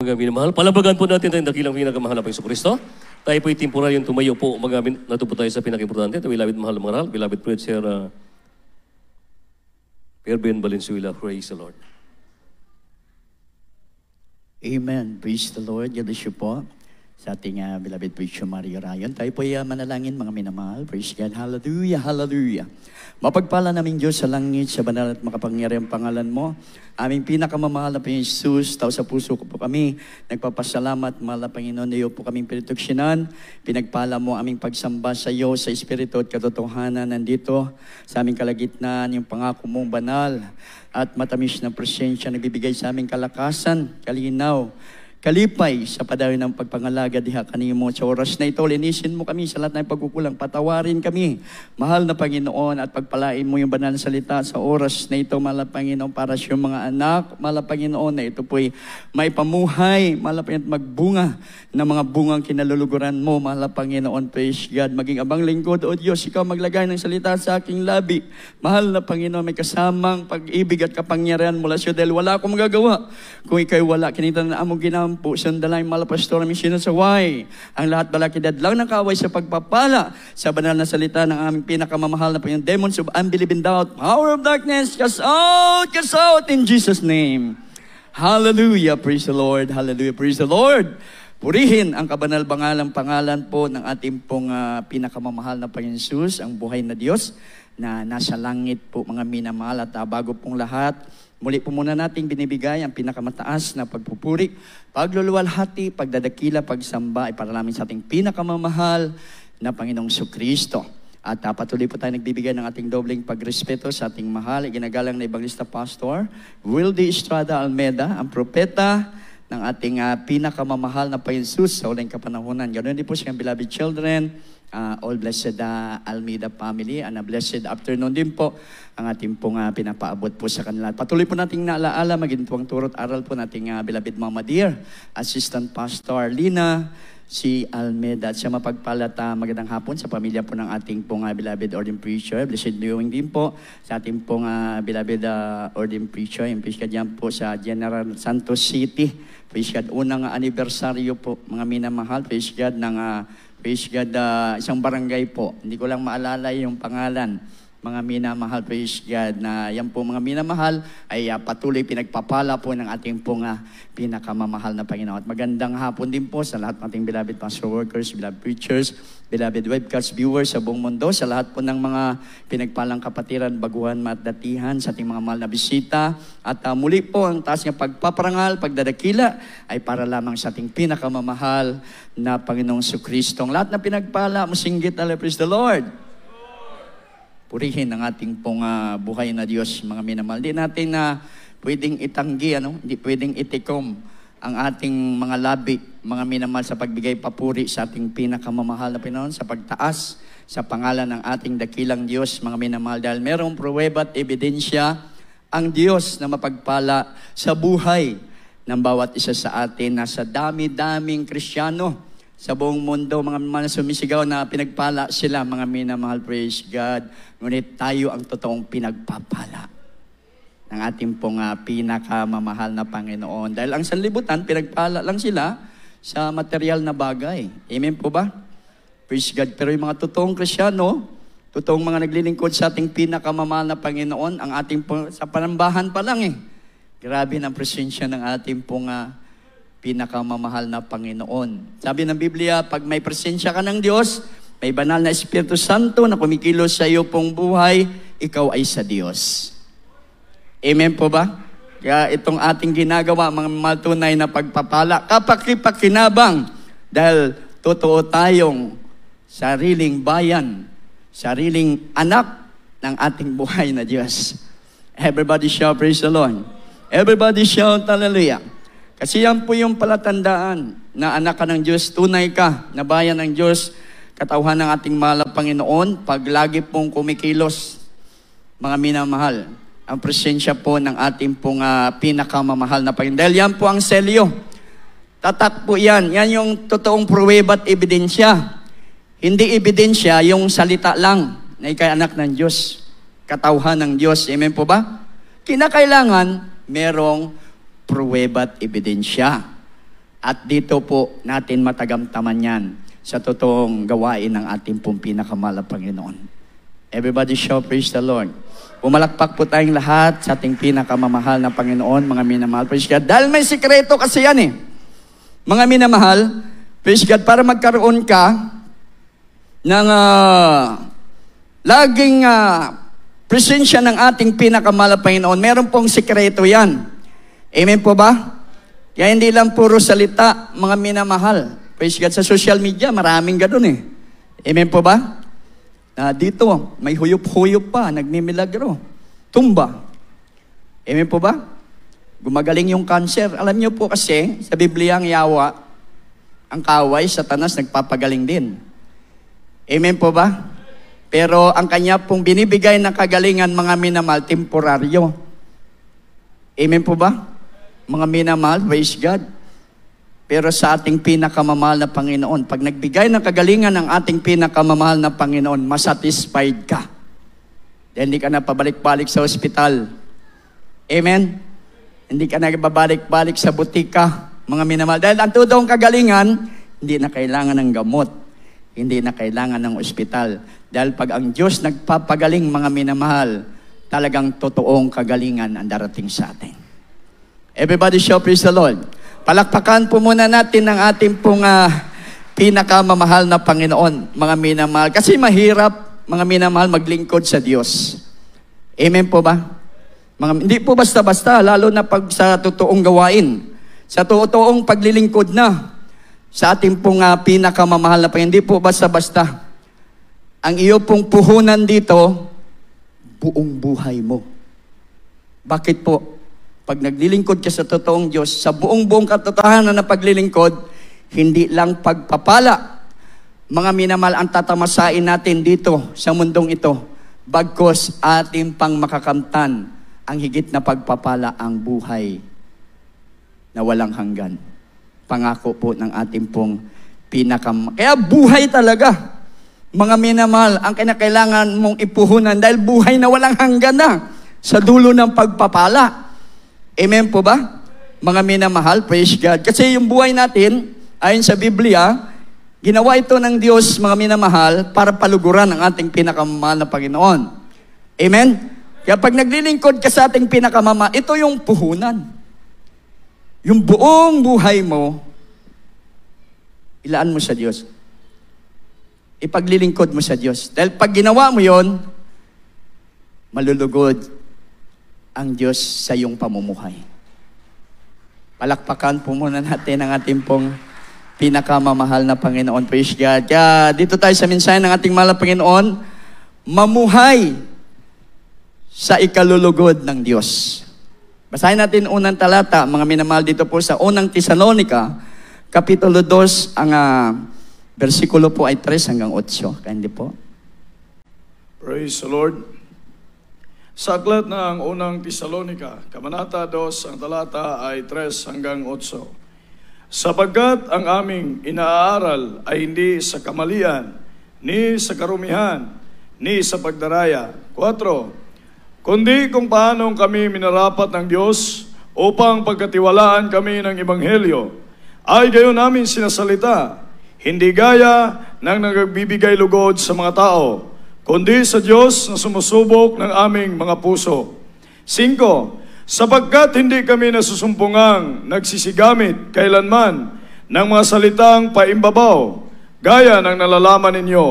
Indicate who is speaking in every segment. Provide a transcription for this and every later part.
Speaker 1: Mga minamahal, palabagan po natin tayong dakilang pinakamahal na Panginoon Kristo. Tayo po temporaryong tumayo po. Nato po tayo sa pinaka-importante. Ito, beloved mahal na mangaral, beloved preacher, Perben Valenzuela. Praise the Lord.
Speaker 2: Amen. Praise the Lord. God bless you po sa ating beloved preacher Mario Ryan. Tayo po manalangin mga minamahal. Praise God. Hallelujah, hallelujah. Mapagpala namin Diyos sa langit, sa banal at makapangyarihang pangalan mo. Aming pinakamamahal na Panginoon Jesus, tao sa puso ko po kami. Nagpapasalamat, mahal na Panginoon, na iyo po kaming pinituksyonan. Pinagpala mo aming pagsamba sa iyo, sa Espiritu at katotohanan nandito. Sa aming kalagitnaan, yung pangako mong banal at matamis na presensya, nagbibigay sa aming kalakasan, kalinaw, kalipay sa padayon ng pagpangalaga diha kanimo. Sa oras na ito, linisin mo kami sa lahat ng pagkukulang. Patawarin kami, mahal na Panginoon, at pagpalain mo yung banal na salita sa oras na ito, mahal na Panginoon, para sa iyong mga anak, mahal na Panginoon, na ito po'y may pamuhay, mahal na Panginoon, magbunga ng mga bungang kinaluluguran mo, mahal na Panginoon. Praise God. Maging abang lingkod, O Diyos, ikaw maglagay ng salita sa aking labi. Mahal na Panginoon, may kasamang pag-ibig at kapangyarihan mula sa iyo, dahil wala akong magagawa kung ikaw'y wala. Kinita na among ginampo po sandalay malapastor na misyon sa way. Ang lahat balakidad lang ng kaway sa pagpapala sa banal na salita ng aming pinakamamahal na Panginoon. Demons of unbelief and doubt, power of darkness, cast out in Jesus' name. Hallelujah, praise the Lord, hallelujah, praise the Lord. Purihin ang kabanal-bangalang pangalan po ng ating pong pinakamamahal na Panginoon Jesus, ang buhay na Diyos na nasa langit po mga minamahal. At bago pong lahat, muli po muna nating binibigay ang pinakamataas na pagpupuri, pagluluwalhati, pagdadakila, pagsamba ay para namin sa ating pinakamamahal na Panginoong Kristo. At patuloy po tayo nagbibigay ng ating dobleng pagrespeto sa ating mahal, ginagalang na Evangelista Pastor Wildy Estrada Almeda, ang propeta ng ating pinakamamahal na Panginoon Jesus sa huling kapanahunan. Ganoon din po siyang beloved children, all blessed Almeida family, and a blessed afternoon din po ang ating pong pinapaabot po sa kanila. Patuloy po nating naalaala, magintuang turot aral po nating beloved Mama Dear, Assistant Pastor Lina, si Almeida, at siya mapagpalat magandang hapon sa pamilya po ng ating pong beloved ordained preacher. Blessed viewing din po sa ating pong beloved ordained preacher. Yung praise God yan po sa General Santos City. Praise God, unang anibersaryo po mga minamahal. Praise God ng praise God, isang barangay po. Hindi ko lang maalala yung pangalan. Mga minamahal, praise God, na yan po mga minamahal ay patuloy pinagpapala po ng ating pong pinakamamahal na Panginoon. At magandang hapon din po sa lahat ng ating beloved pastor workers, beloved preachers, beloved webcast viewers sa buong mundo, sa lahat po ng mga pinagpalang kapatiran, baguhan, matdatihan, sa ating mga mahal na bisita. At muli po ang taas ng pagpaparangal, pagdadakila ay para lamang sa ating pinakamamahal na Panginoong Kristo. Ang lahat na pinagpala, musinggit na praise the Lord. Purihin ang ating pong buhay na Diyos, mga minamahal. Hindi natin pwedeng itanggi, hindi pwedeng itikom ang ating mga labi, mga minamahal, sa pagbigay papuri sa ating pinakamamahal na Panginoon, sa pagtaas sa pangalan ng ating dakilang Diyos, mga minamahal, dahil merong pruweba at ebidensya ang Diyos na mapagpala sa buhay ng bawat isa sa atin, na sa dami-daming Kristiyano sa buong mundo, mga minamahal, sumisigaw na pinagpala sila, mga minamahal, praise God. Ngunit tayo ang totoong pinagpapala ng ating pong pinakamamahal na Panginoon. Dahil ang sanlibutan, pinagpala lang sila sa material na bagay. Amen po ba? Praise God. Pero yung mga totoong Kristiyano, totoong mga naglilingkod sa ating pinakamamahal na Panginoon, ang ating pong, sa panambahan pa lang grabe ng presensya ng ating pong pinakamamahal na Panginoon. Sabi ng Biblia, pag may presensya ka ng Diyos, may banal na Espiritu Santo na kumikilos sa iyo pong buhay, ikaw ay sa Diyos. Amen po ba? Kaya itong ating ginagawa, mga matunay na pagpapala, kapakipakinabang, dahil totoo tayong sariling bayan, sariling anak ng ating buhay na Diyos. Everybody shout, praise the Lord. Everybody shout, hallelujah. Kasi yan po yung palatandaan na anak ka ng Diyos, tunay ka na bayan ng Diyos, katauhan ng ating mahal na Panginoon, pag lagi pong kumikilos, mga minamahal, ang presensya po ng ating pong pinakamamahal na Panginoon. Dahil yan po ang selyo. Tatak po yan. Yan yung totoong pruweba at ebidensya. Hindi ebidensya yung salita lang na ikay anak ng Diyos, katauhan ng Diyos. Amen po ba? Kinakailangan merong pruweba at ebidensya. At dito po natin matagamtaman yan sa totoong gawain ng ating pong pinakamahal na Panginoon. Everybody shout, praise the Lord. Pumalakpak po tayong lahat sa ating pinakamamahal na Panginoon, mga minamahal. Praise God. Dahil may sikreto kasi yan eh. Mga minamahal, praise God, para magkaroon ka ng laging presensya ng ating pinakamahal na Panginoon, meron pong sikreto yan. Amen po ba? Kaya hindi lang puro salita, mga minamahal. Praise God, sa social media, maraming ganun eh. Amen po ba? Dito, may huyop-huyop pa, nagmimilagro. Tumba. Amen po ba? Gumagaling yung cancer. Alam niyo po kasi, sa Biblia ang yawa, ang kaway, Satanas, nagpapagaling din. Amen po ba? Pero ang kanya pong binibigay na kagalingan, mga minamahal, temporaryo. Amen po ba? Mga minamahal, praise God. Pero sa ating pinakamamahal na Panginoon, pag nagbigay ng kagalingan ng ating pinakamamahal na Panginoon, masatisfied ka. Dahil hindi ka na pabalik-balik sa ospital. Amen? Hindi ka na babalik-balik sa butika, mga minamahal. Dahil ang totoong kagalingan, hindi na kailangan ng gamot. Hindi na kailangan ng ospital. Dahil pag ang Diyos nagpapagaling, mga minamahal, talagang totoong kagalingan ang darating sa atin. Everybody shout, praise the Lord. Palakpakan po muna natin ang ating pong pinakamamahal na Panginoon, mga minamahal. Kasi mahirap, mga minamahal, maglingkod sa Diyos. Amen po ba? Hindi po basta-basta, lalo na pag sa totoong gawain. Sa totoong paglilingkod na sa ating pong pinakamamahal na Panginoon. Hindi po basta-basta. Ang iyo pong puhunan dito, buong buhay mo. Bakit po? Pag naglilingkod ka sa totoong Diyos, sa buong katotohanan na paglilingkod, hindi lang pagpapala. Mga minamahal, ang tatamasain natin dito sa mundong ito, bagkos ating pang makakamtan ang higit na pagpapala, ang buhay na walang hanggan. Pangako po ng ating pong Kaya buhay talaga. Mga minamahal, ang kinakailangan mong ipuhunan dahil buhay na walang hanggan na sa dulo ng pagpapala. Amen po ba? Mga minamahal, praise God. Kasi yung buhay natin, ayon sa Biblia, ginawa ito ng Diyos, mga minamahal, para paluguran ang ating pinakamamahal na Panginoon. Amen? Kaya pag naglilingkod ka sa ating pinakamamahal, ito yung puhunan. Yung buong buhay mo, ilaan mo sa Diyos. Ipaglilingkod mo sa Diyos. Dahil pag ginawa mo yon, malulugod ang Diyos sa iyong pamumuhay. Palakpakan po muna natin ang ating pong pinakamamahal na Panginoon. Praise God. Kaya dito tayo sa mensahe ng ating mahal na Panginoon, mamuhay sa ikalulugod ng Diyos. Basahin natin unang talata, mga minamahal, dito po sa unang Tesalonica, Kapitulo 2, ang versikulo po ay 3 hanggang 8. Kandi po.
Speaker 3: Praise the Lord. Sa aklat ng unang Tesalonica, Kabanata 2, ang talata ay 3 hanggang 8. Sapagkat ang aming inaaral ay hindi sa kamalian, ni sa karumihan, ni sa pagdaraya. 4. Kundi kung paanong kami minarapat ng Diyos upang pagkatiwalaan kami ng Ebanghelyo, ay gayon namin sinasalita, hindi gaya ng nagbibigay lugod sa mga tao, kundi sa Diyos na sumusubok ng aming mga puso. 5. Sapagkat hindi kami nasusumpungang nagsisigamit kailanman ng mga salitang paimbabaw, gaya ng nalalaman ninyo,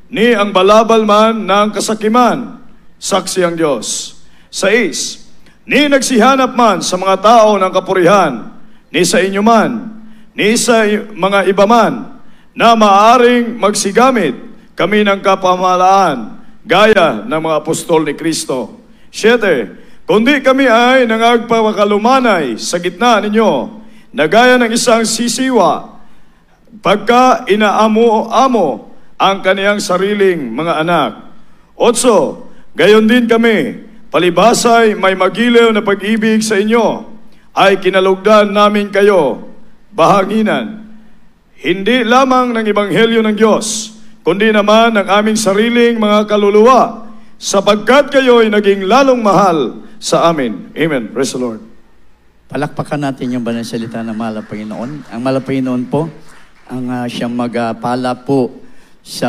Speaker 3: ni ang balabal man ng kasakiman, saksi ang Diyos. 6. Ni nagsihanap man sa mga tao ng kapurihan, ni sa inyo man, ni sa mga iba man, na maaaring magsigamit kami ng kapamahalaan, gaya ng mga apostol ni Kristo. 7. Kundi kami ay nangagpapakalumanay sa gitna ninyo, na gaya ng isang sisiwa, pagka inaamo-amo ang kaniyang sariling mga anak. 8. Gayon din kami, palibasay may magiliw na pag-ibig sa inyo, ay kinalugdan namin kayo, bahanginan, hindi lamang ng Ebanghelyo ng Diyos, kundi naman ng aming sariling mga kaluluwa, sapagkat kayo ay naging lalong mahal sa amin. Amen. Praise the Lord.
Speaker 2: Palakpakan natin yung banal na salita ng mahal na Panginoon. Ang mahal na Panginoon po, ang siyang magpala po sa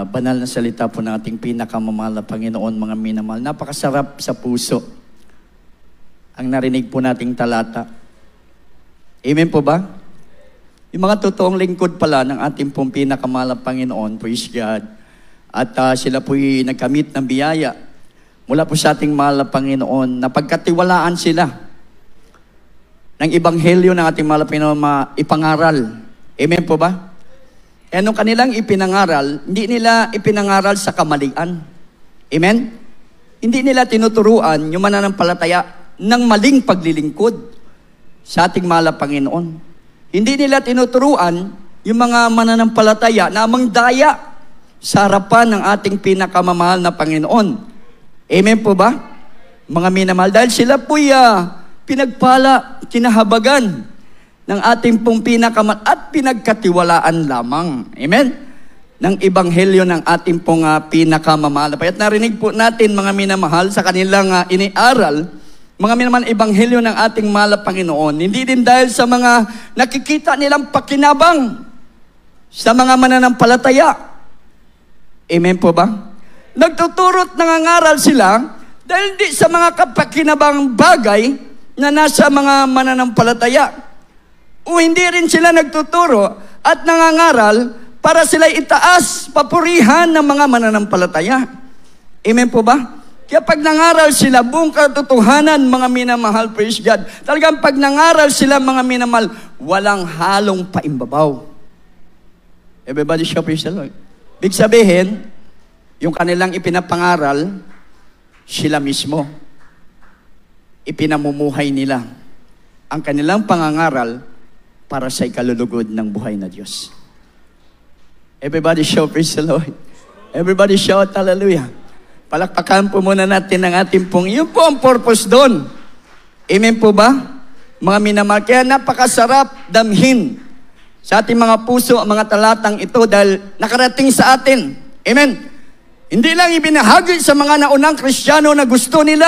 Speaker 2: banal na salita po ng ating pinakamamahal na Panginoon, mga minamahal. Napakasarap sa puso ang narinig po nating talata. Amen po ba? Yung mga totoong lingkod pala ng ating pong pinakamahal na Panginoon, praise God, at sila po'y nagkamit ng biyaya mula po sa ating mahal na Panginoon, na pagkatiwalaan sila ng ebanghelyo ng ating mahal na Panginoon ipangaral. Amen po ba? E nung kanilang ipinangaral, hindi nila ipinangaral sa kamalian. Amen? Hindi nila tinuturuan yung mananampalataya ng maling paglilingkod sa ating mahal na Panginoon. Hindi nila tinuturuan yung mga mananampalataya na mangdaya sa harapan ng ating pinakamamahal na Panginoon. Amen po ba? Mga minamahal, dahil sila po'y pinagpala, kinahabagan ng ating pong pinakamahal at pinagkatiwalaan lamang. Amen? Ng ebanghelyo ng ating pong pinakamamahal. At narinig po natin, mga minamahal, sa kanilang iniaral, mga minamahal, ebanghelyo ng ating mahal na Panginoon. Hindi din dahil sa mga nakikita nilang pakinabang sa mga mananampalataya. Amen po ba? Nagtuturot, nangangaral sila dahil di sa mga kapakinabang bagay na nasa mga mananampalataya. O hindi rin sila nagtuturo at nangangaral para sila itaas, papurihan ng mga mananampalataya. Amen po ba? Kaya pag nangaral sila, buong katotohanan, mga minamahal, praise God, talagang pag nangaral sila, mga minamahal, walang halong paimbabaw. Everybody show praise the Lord. Big sabihin, yung kanilang ipinapangaral, sila mismo. Ipinamumuhay nila ang kanilang pangangaral para sa ikalulugod ng buhay na Diyos. Everybody shout, praise the Lord. Everybody shout, hallelujah. Palakpakan po muna natin ang ating pong, yun po ang purpose doon. Amen po ba? Mga minamahal, kaya napakasarap damhin sa ating mga puso ang mga talatang ito dahil nakarating sa atin. Amen. Hindi lang ibinahagi sa mga naunang Kristiyano na gusto nila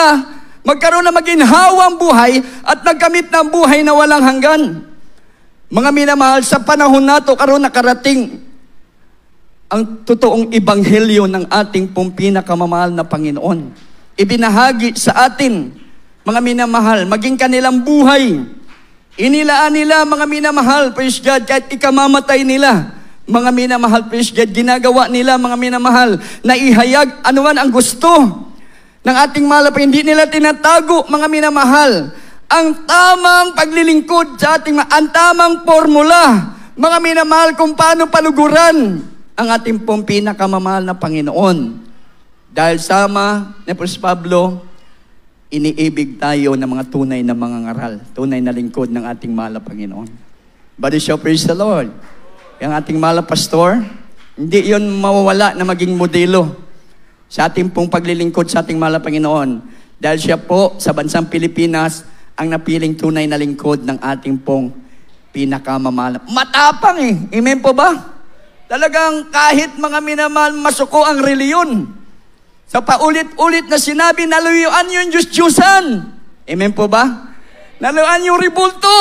Speaker 2: magkaroon na maginhawang buhay at nagkamit ng buhay na walang hanggan. Mga minamahal, sa panahon nato karon nakarating ang totoong ebanghelyo ng ating pong pinakamamahal na Panginoon. Ibinahagi sa atin, mga minamahal, maging kanilang buhay. Inilaan nila, mga minamahal, praise God, kahit ikamamatay nila. Mga minamahal, praise God, ginagawa nila, mga minamahal, na ihayag anuman ang gusto ng ating mahal. Hindi nila tinatago, mga minamahal, ang tamang paglilingkod sa ating, ang tamang formula, mga minamahal, kung paano paluguran ang ating pong pinakamamahal na Panginoon. Dahil sama ni Apostol Pablo, iniibig tayo ng mga tunay na mga ngaral, tunay na lingkod ng ating mahal na Panginoon. But shall praise the Lord. Yung ating mahal na pastor, hindi yun mawawala na maging modelo sa ating pong paglilingkod sa ating mahal na Panginoon. Dahil siya po sa bansang Pilipinas ang napiling tunay na lingkod ng ating pong pinakamamahal. Matapang eh. Amen po ba? Talagang kahit mga minamahal, masuko ang reliyon. Sa paulit-ulit na sinabi, nalayuan yung Diyos-Diyusan. Amen po ba? Nalayuan yung ribulto.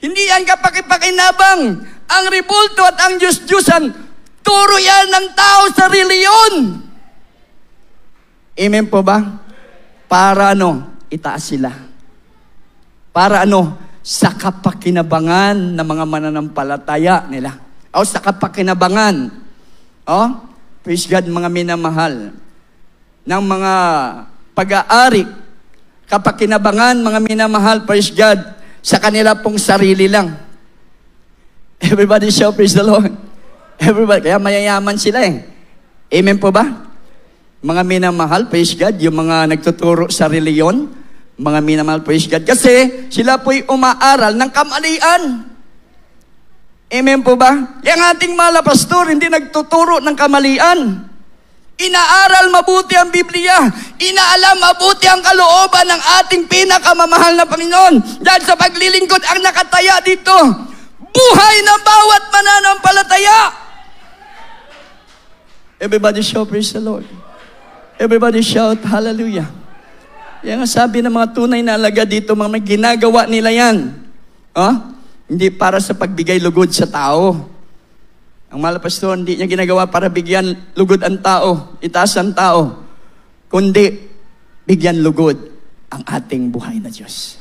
Speaker 2: Hindi yan kapakipakinabang. Ang ribulto at ang Diyos-Diyusan, turo yan ng tao sa reliyon. Amen po ba? Para itaas sila. Para sa kapakinabangan ng mga mananampalataya nila. O sa kapakinabangan. Praise God, mga minamahal. Ng mga pag-aari. Kapakinabangan, mga minamahal, praise God, sa kanila pong sarili lang. Everybody shout, praise the Lord. Everybody, kaya mayayaman sila eh. Amen po ba? Mga minamahal, praise God, yung mga nagtuturo sa reliyon, mga minamahal, praise God, kasi sila po'y umaaral ng kamalian. Amen po ba? Yung ating mahal na pastor, hindi nagtuturo ng kamalian. Inaaral mabuti ang Biblia. Inaalam mabuti ang kalooban ng ating pinakamamahal na Panginoon. Dahil sa paglilingkod ang nakataya dito, buhay ng bawat mananampalataya. Everybody shout, praise the Lord. Everybody shout, hallelujah. Yan ang sabi ng mga tunay na alagad dito, mga may ginagawa nila yan. Hindi para sa pagbigay lugod sa tao. Ang mahal na pastor, hindi niya ginagawa para bigyan lugod ang tao, itaas ang tao, kundi bigyan lugod ang ating buhay na Diyos.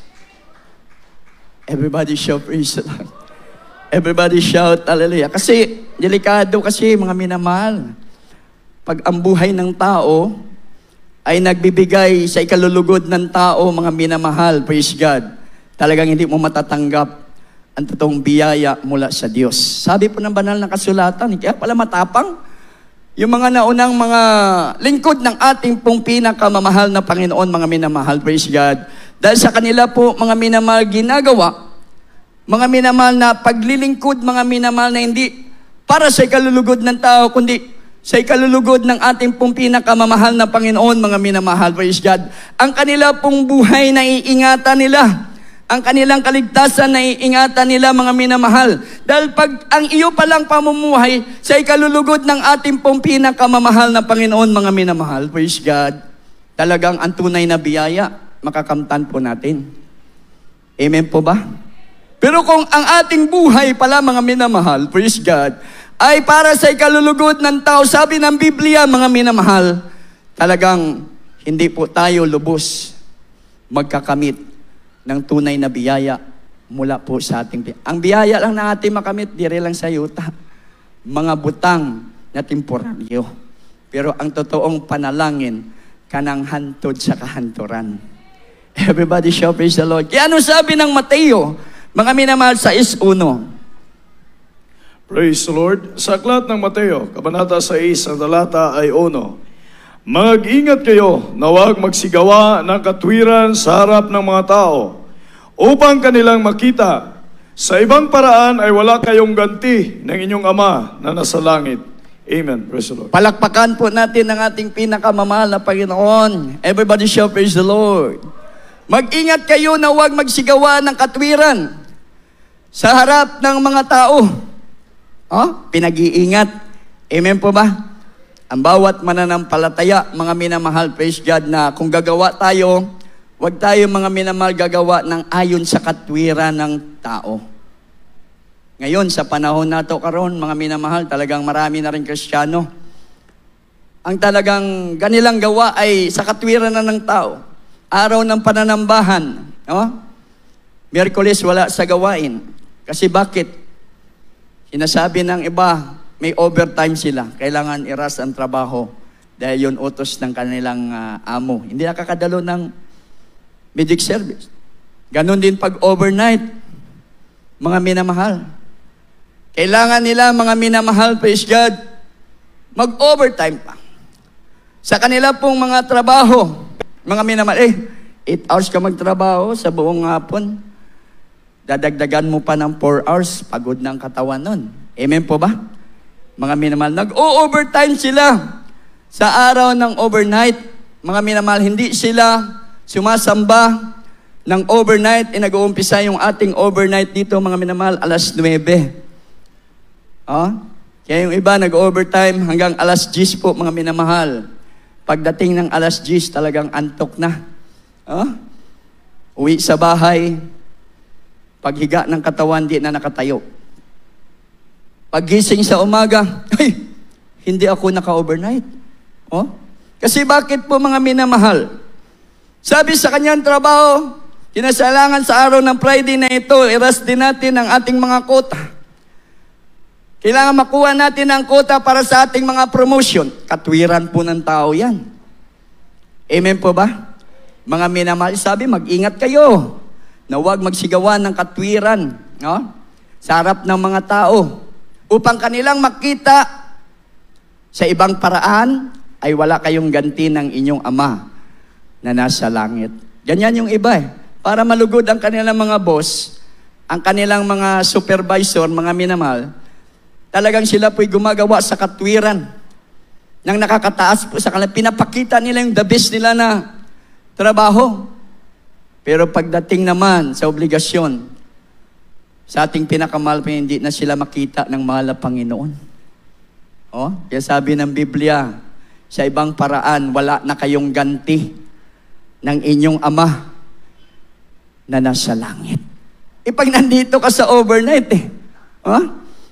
Speaker 2: Everybody shout, praise the Lord. Everybody shout, hallelujah. Kasi, delikado kasi, mga minamahal. Pag ang buhay ng tao ay nagbibigay sa ikalulugod ng tao, mga minamahal, praise God, talagang hindi mo matatanggap ang totoong biyaya mula sa Diyos. Sabi po ng banal na kasulatan, kaya pala matapang, yung mga naunang mga lingkod ng ating pong pinakamamahal na Panginoon, mga minamahal, praise God, dahil sa kanila po, mga minamahal, ginagawa, mga minamahal na paglilingkod, mga minamahal na hindi para sa ikalulugod ng tao, kundi sa ikalulugod ng ating pong pinakamamahal na Panginoon, mga minamahal, praise God. Ang kanila pong buhay na iingatan nila. Ang kanilang kaligtasan na iingatan nila, mga minamahal. Dahil pag ang iyo palang pamumuhay sa ikalulugod ng ating pong pinakamamahal na Panginoon, mga minamahal, praise God, talagang ang tunay na biyaya, makakamtan po natin. Amen po ba? Pero kung ang ating buhay pala, mga minamahal, praise God, ay para sa ikalulugod ng tao, sabi ng Biblia, mga minamahal, talagang hindi po tayo lubos magkakamit ng tunay na biyaya mula po sa ating. Ang biyaya lang na ating makamit, dire lang sa yuta. Mga butang na temporaryo. Pero ang totoong panalangin, kanang hantod sa kahanturan. Everybody shout, praise the Lord. Kaya ano sabi ng Mateo, mga minamahal, 6:1?
Speaker 3: Praise the Lord. Sa aklat ng Mateo, Kabanata 6, ang talata ay 1. Mag-ingat kayo na huwag magsigawa ng katwiran sa harap ng mga tao upang kanilang makita. Sa ibang paraan ay wala kayong ganti ng inyong Ama na nasa langit. Amen. Praise the Lord.
Speaker 2: Palakpakan po natin ang ating pinakamamahal na Panginoon. Everybody shout, praise the Lord. Mag-ingat kayo na huwag magsigawa ng katwiran sa harap ng mga tao. Pinag-iingat. Amen po ba? Ang bawat mananampalataya, mga minamahal, praise God, na kung gagawa tayo, huwag tayo, mga minamahal, gagawa ng ayon sa katwiran ng tao. Ngayon, sa panahon na ito karon, mga minamahal, talagang marami na rin Kristiyano. Ang talagang ganilang gawa ay sa katwiran na ng tao. Araw ng pananambahan. Miyerkules wala sa gawain. Kasi bakit? Sinasabi ng iba, may overtime sila. Kailangan iras ang trabaho dahil yun utos ng kanilang amo. Hindi nakakadalo ng medic service. Ganon din pag overnight, mga minamahal. Kailangan nila, mga minamahal, praise God, mag-overtime pa. Sa kanila pong mga trabaho, mga minamahal, 8 hours ka magtrabaho sa buong hapon. Dadagdagan mo pa ng 4 hours, pagod ng katawan nun. Amen po ba? Mga minamahal, nag-o-overtime sila sa araw ng overnight. Mga minamahal, hindi sila sumasamba ng overnight. Nag-uumpisa yung ating overnight dito, mga minamahal, alas 9. Kaya yung iba nag-overtime hanggang alas 10 po, mga minamahal. Pagdating ng alas 10, talagang antok na. Uwi sa bahay, paghiga ng katawan, di na nakatayo. Paggising sa umaga, hindi ako naka-overnight. Kasi bakit po, mga minamahal? Sabi sa kanyang trabaho, kinasalangan sa araw ng Friday na ito, iras din natin ang ating mga kota. Kailangan makuha natin ang kota para sa ating mga promotion. Katwiran po ng tao yan. Amen po ba? Mga minamahal, sabi, mag-ingat kayo na huwag magsigawan ng katwiran sa harap ng mga tao upang kanilang makita sa ibang paraan ay wala kayong ganti ng inyong Ama na nasa langit. Ganyan yung iba Para malugod ang kanilang mga boss, ang kanilang mga supervisor, mga minamahal, talagang sila po'y gumagawa sa katwiran ng nakakataas po sa kanila. Pinapakita nila yung the best nila na trabaho. Pero pagdating naman sa obligasyon, sa ating pinakamahal pa, hindi na sila makita ng mahal na Panginoon. Kaya sabi ng Biblia, sa ibang paraan, wala na kayong ganti ng inyong Ama na nasa langit. Pag nandito ka sa overnight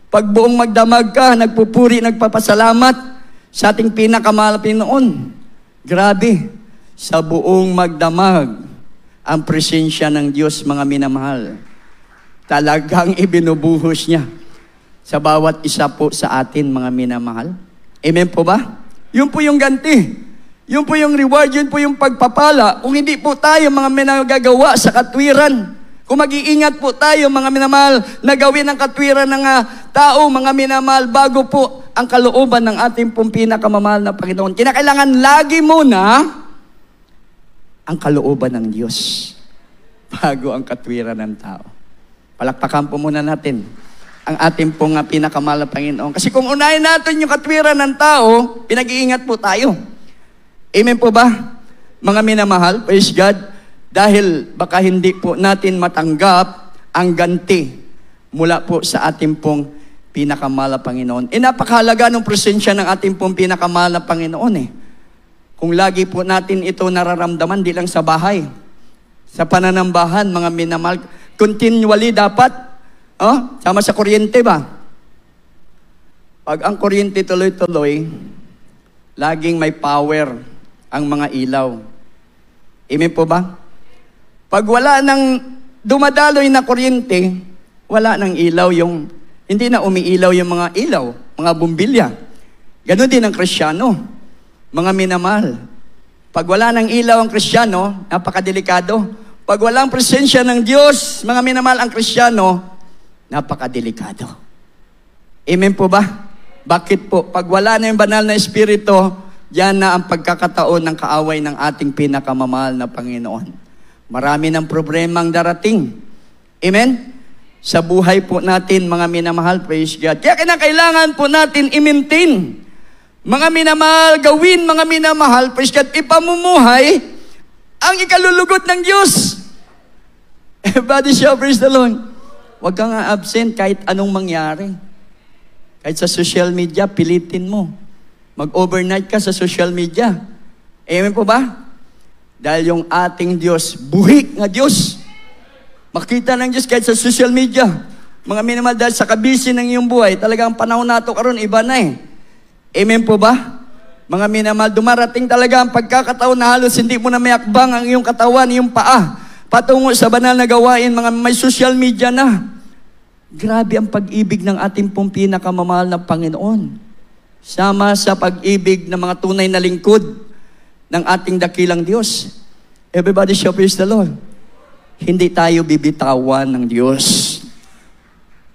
Speaker 2: pag buong magdamag ka, nagpupuri, nagpapasalamat sa ating pinakamahal Panginoon. Grabe, sa buong magdamag, ang presensya ng Diyos, mga minamahal, talagang ibinubuhos niya sa bawat isa po sa atin, mga minamahal. Amen po ba? Yun po yung ganti. Yun po yung reward, yun po yung pagpapala. Kung hindi po tayo mga minagagawa sa katwiran, kung mag-iingat po tayo, mga minamahal, na gawin ang katwiran ng tao, mga minamahal, bago po ang kalooban ng ating pong pinakamamahal na Panginoon. Kinakailangan lagi muna ang kalooban ng Diyos bago ang katwiran ng tao. Palakpakan po muna natin ang ating pong pinakamahal na Panginoon. Kasi kung unahin natin yung katwiran ng tao, pinag-iingat po tayo. Amen po ba? Mga minamahal, praise God. Dahil baka hindi po natin matanggap ang ganti mula po sa ating pong pinakamahal na Panginoon. Napakahalaga ng presensya ng ating pong pinakamahal na Panginoon Kung lagi po natin ito nararamdaman, di lang sa bahay, sa pananambahan, mga minamahal, continually dapat, sama sa kuryente ba? Pag ang kuryente tuloy-tuloy, laging may power ang mga ilaw. Amen po ba? Pag wala nang dumadaloy na kuryente, wala nang ilaw hindi na umiilaw yung mga ilaw, mga bumbilya. Ganon din ang Kristiyano, mga minamahal. Pag wala nang ilaw ang Kristiyano, napakadelikado. Pag walang presensya ng Diyos, mga minamahal, ang Kristiyano, napakadelikado. Amen po ba? Bakit po? Pag wala na yung banal na Espiritu, yan na ang pagkakataon ng kaaway ng ating pinakamamahal na Panginoon. Marami ng problemang darating. Amen? Sa buhay po natin, mga minamahal, praise God. Kaya kailangan po natin i-maintain. Mga minamahal, gawin, mga minamahal, praise God, ipamumuhay ang ikalulugod ng Diyos. Everybody shout, praise the Lord. Huwag kang absent kahit anong mangyari. Kahit sa social media, pilitin mo. Mag-overnight ka sa social media. Amen po ba? Dahil yung ating Diyos, buhi nga Diyos. Makita ng Diyos kahit sa social media. Mga minamahal, dahil sa kabisi ng iyong buhay, talagang panahon nato karon iba na Amen po ba? Mga minamahal, dumarating talaga ang pagkakataon na halos hindi mo na may akbang ang iyong katawan, iyong paa, patungo sa banal na gawain, mga may social media na. Grabe ang pag-ibig ng ating pong pinakamamahal na Panginoon. Sama sa pag-ibig ng mga tunay na lingkod ng ating dakilang Diyos. Everybody shout, praise the Lord. Hindi tayo bibitawan ng Diyos.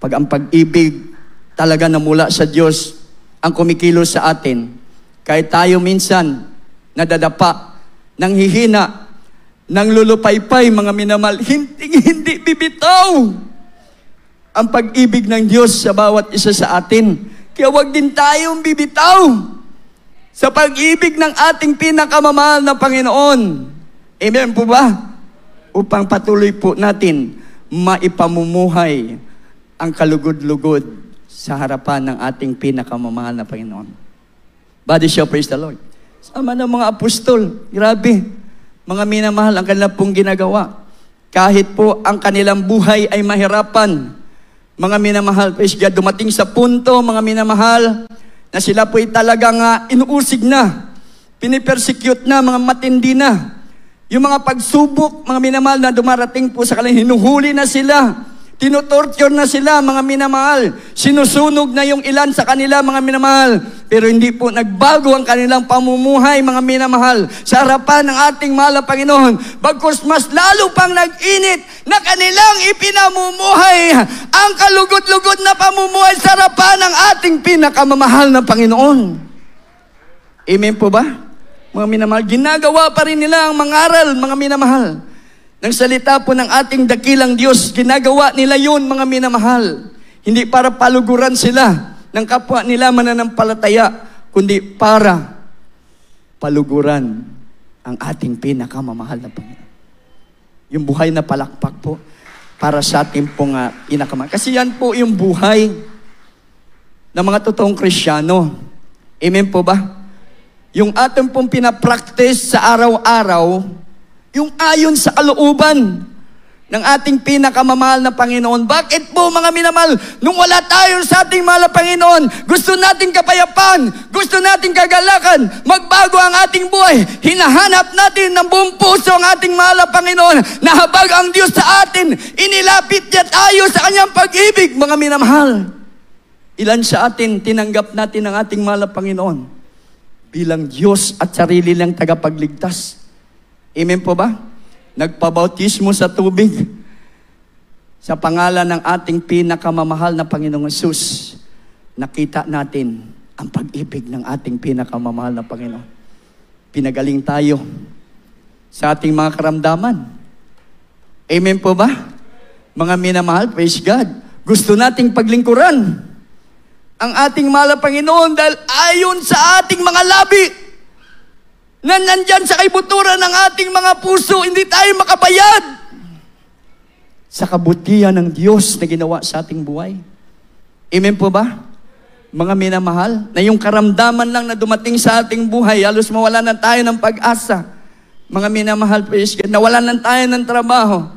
Speaker 2: Pag ang pag-ibig talaga na mula sa Diyos ang kumikilos sa atin, kahit tayo minsan nadadapa, nanghihina, nang lulupaypay, mga minamahal, hindi bibitaw ang pag-ibig ng Diyos sa bawat isa sa atin. Kaya wag din tayong bibitaw sa pag-ibig ng ating pinakamamahal na Panginoon. Amen po ba? Upang patuloy po natin maipamumuhay ang kalugod-lugod sa harapan ng ating pinakamamahal na Panginoon. Body show, praise the Lord. Sama ng mga apostol, grabe. Mga minamahal, ang kanilang pong ginagawa. Kahit po ang kanilang buhay ay mahirapan, mga minamahal, praise God, dumating sa punto, mga minamahal, na sila po'y talagang inuusig na, pinipersecute na, mga matindi na. Yung mga pagsubok, mga minamahal, na dumarating po sa kanila, hinuhuli na sila, tinutorture na sila, mga minamahal, sinusunog na yung ilan sa kanila, mga minamahal, pero hindi po nagbago ang kanilang pamumuhay, mga minamahal, sa harapan ng ating mahal na Panginoon, bagkus mas lalo pang nag-init na kanilang ipinamumuhay ang kalugod-lugod na pamumuhay sa harapan ng ating pinakamamahal na Panginoon. Amen po ba? Mga minamahal, ginagawa pa rin nila ang mangaral, mga minamahal, ng salita po ng ating dakilang Diyos. Ginagawa nila yun, mga minamahal. Hindi para paluguran sila ng kapwa nila mananampalataya, kundi para paluguran ang ating pinakamamahal na Panginoon. Yung buhay na palakpak po para sa ating pong pinakamamahal. Kasi yan po yung buhay ng mga totoong Kristiyano. Amen po ba? Yung ating pong pinapractice sa araw-araw, Yung ayon sa kalooban ng ating pinakamamahal na Panginoon. Bakit po mga minamahal? Nung wala tayo sa ating mahal na Panginoon, gusto nating kapayapaan, gusto nating kagalakan, magbago ang ating buhay. Hinahanap natin ng buong puso ang ating mahal na Panginoon na habag ang Diyos sa atin, inilapit niya tayo sa kanyang pag-ibig, mga minamahal. Ilan sa atin, tinanggap natin ang ating mahal na Panginoon bilang Diyos at sarili lang tagapagligtas. Amen po ba? Nagpabautismo sa tubig sa pangalan ng ating pinakamamahal na Panginoong Hesus. Nakita natin ang pag-ibig ng ating pinakamamahal na Panginoon. Pinagaling tayo sa ating mga karamdaman. Amen po ba? Mga minamahal, praise God. Gusto nating paglingkuran ang ating mahal na Panginoon dahil ayon sa ating mga labi na nandyan sa kaibuturan ng ating mga puso, hindi tayo makabayad sa kabutihan ng Diyos na ginawa sa ating buhay. Amen po ba? Mga minamahal, na yung karamdaman lang na dumating sa ating buhay, halos mawala na tayo ng pag-asa. Mga minamahal, praise God, nawalan na tayo ng trabaho,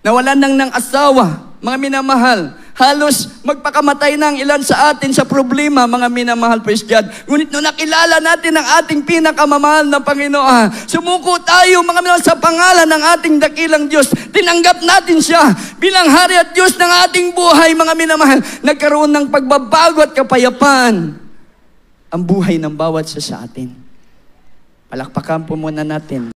Speaker 2: nawalan ng asawa. Mga minamahal, halos magpakamatay ng ilan sa atin sa problema, mga minamahal, praise God. Ngunit nung nakilala natin ang ating pinakamamahal na Panginoon, sumuko tayo, mga minamahal, sa pangalan ng ating dakilang Diyos. Tinanggap natin siya bilang hari at Diyos ng ating buhay, mga minamahal. Nagkaroon ng pagbabago at kapayapaan ang buhay ng bawat isa sa atin. Palakpakan po muna natin.